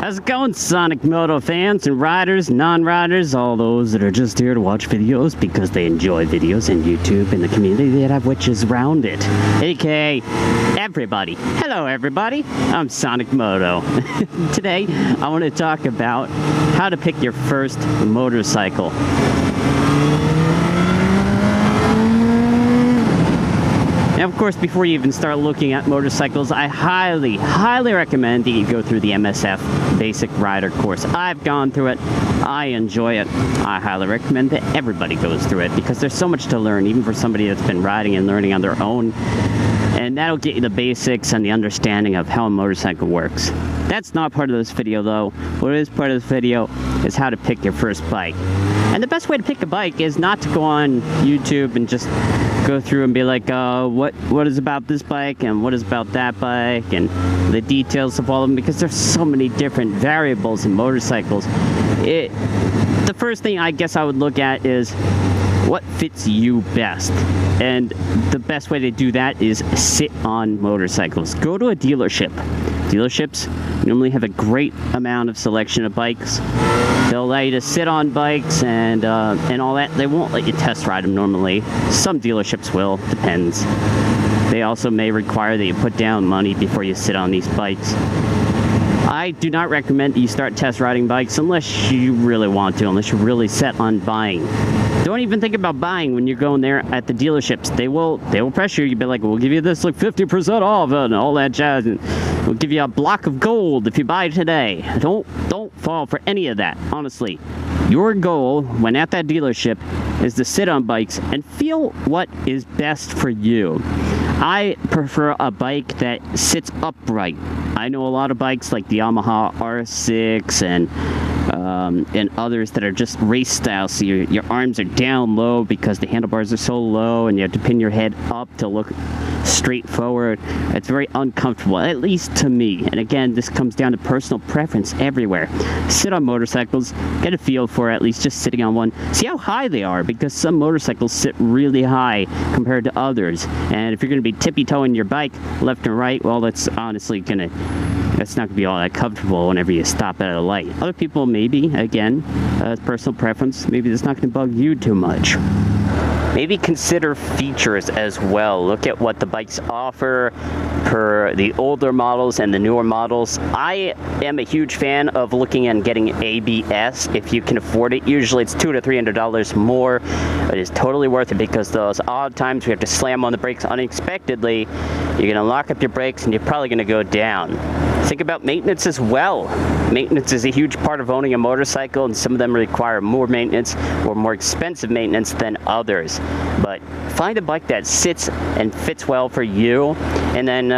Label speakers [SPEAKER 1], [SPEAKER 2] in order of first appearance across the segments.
[SPEAKER 1] How's it going, Sonic Moto fans and riders, non-riders, all those that are just here to watch videos because they enjoy videos and YouTube and the community that have witches around it, aka everybody. Hello everybody, I'm Sonic Moto. Today I want to talk about how to pick your first motorcycle. Now, of course, before you even start looking at motorcycles, I highly recommend that you go through the MSF Basic Rider course. I've gone through it. I enjoy it. I highly recommend that everybody goes through it because there's so much to learn, even for somebody that's been riding and learning on their own. And that'll get you the basics and the understanding of how a motorcycle works. That's not part of this video, though. What is part of this video is how to pick your first bike. And the best way to pick a bike is not to go on YouTube and just go through and be like, what is about this bike and what is about that bike and the details of all of them, because there's so many different variables in motorcycles. The first thing I guess I would look at is what fits you best. And the best way to do that is sit on motorcycles. Go to a dealership. Dealerships normally have a great amount of selection of bikes. They'll allow you to sit on bikes and all that. They won't let you test ride them normally. Some dealerships will, depends. They also may require that you put down money before you sit on these bikes. I do not recommend that you start test riding bikes unless you really want to, unless you're really set on buying. Don't even think about buying when you're going there at the dealerships. They will pressure you. Be like, we'll give you this like 50% off and all that jazz, and we'll give you a block of gold if you buy today. Don't fall for any of that, honestly. Your goal when at that dealership is to sit on bikes and feel what is best for you. I prefer a bike that sits upright. I know a lot of bikes like the Yamaha R6 and others that are just race style, so your arms are down low because the handlebars are so low and you have to pin your head up to look straight forward. It's very uncomfortable, at least to me. And again, this comes down to personal preference everywhere. Sit on motorcycles, get a feel for at least just sitting on one. See how high they are, because some motorcycles sit really high compared to others. And if you're going to be tippy-toeing your bike left and right, well, that's honestly that's not going to be all that comfortable whenever you stop at a light. Other people, maybe, again, personal preference, maybe that's not going to bug you too much. Maybe consider features as well. Look at what the bikes offer for the older models and the newer models. I am a huge fan of looking and getting ABS if you can afford it. Usually it's $200 to $300 more, but it's totally worth it because those odd times we have to slam on the brakes unexpectedly, you're going to lock up your brakes and you're probably going to go down. Think about maintenance as well. Maintenance is a huge part of owning a motorcycle, and some of them require more maintenance or more expensive maintenance than others. But find a bike that sits and fits well for you, and then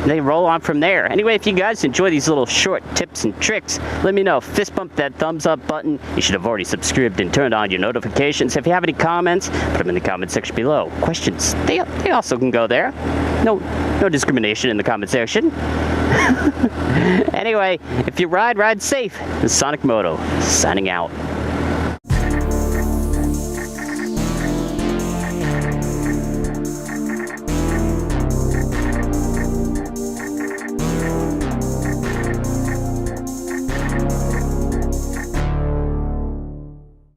[SPEAKER 1] they roll on from there. Anyway, if you guys enjoy these little short tips and tricks, let me know. Fist bump that thumbs up button. You should have already subscribed and turned on your notifications. If you have any comments, put them in the comment section below. Questions, they also can go there. No discrimination in the comment section. Anyway, if you ride safe. This is Sonic Moto, signing out.